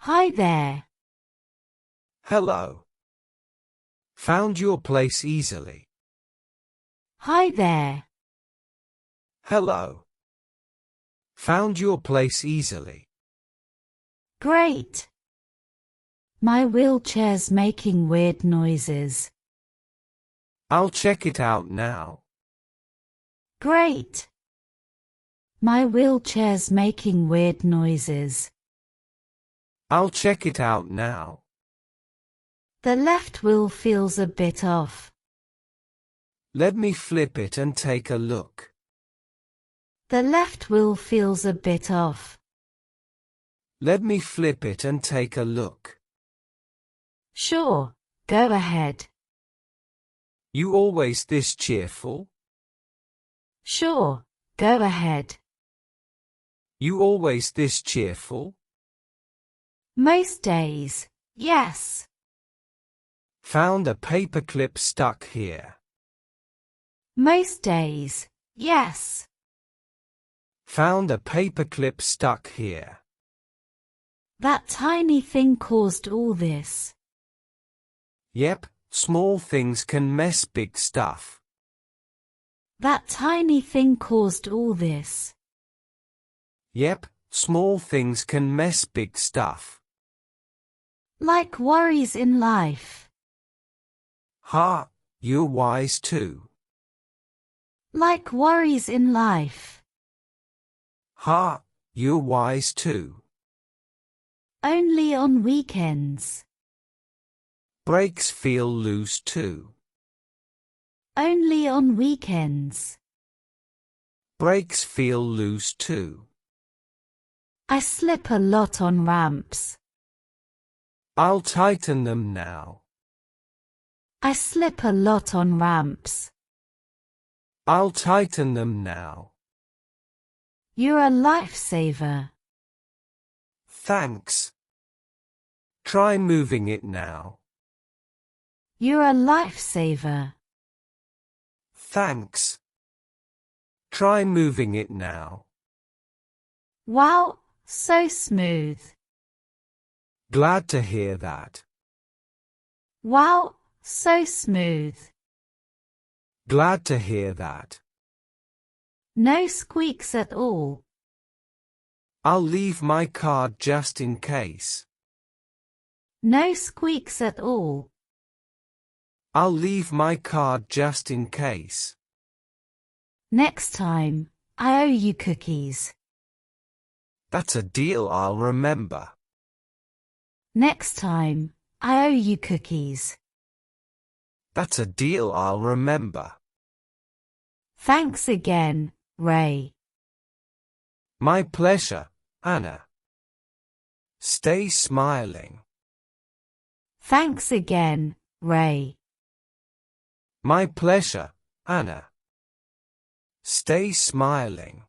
Hi there. Hello. Found your place easily. Hi there. Hello. Found your place easily. Great. My wheelchair's making weird noises. I'll check it out now. Great. My wheelchair's making weird noises. I'll check it out now. The left wheel feels a bit off. Let me flip it and take a look. The left wheel feels a bit off. Let me flip it and take a look. Sure, go ahead. You always this cheerful? Sure, go ahead. You always this cheerful? Most days, yes. Found a paperclip stuck here. Most days, yes. Found a paperclip stuck here. That tiny thing caused all this. Yep, small things can mess big stuff. That tiny thing caused all this. Yep, small things can mess big stuff. Like worries in life. Ha, you're wise too. Like worries in life. Ha, you're wise too. Only on weekends. Brakes feel loose too. Only on weekends. Brakes feel loose too. I slip a lot on ramps. I'll tighten them now. I slip a lot on ramps. I'll tighten them now. You're a lifesaver. Thanks. Try moving it now. You're a lifesaver. Thanks. Try moving it now. Wow, so smooth. Glad to hear that. Wow, so smooth. Glad to hear that. No squeaks at all. I'll leave my card just in case. No squeaks at all. I'll leave my card just in case. Next time, I owe you cookies. That's a deal I'll remember. Next time, I owe you cookies. That's a deal I'll remember. Thanks again, Ray. My pleasure, Anna. Stay smiling. Thanks again, Ray. My pleasure, Anna. Stay smiling.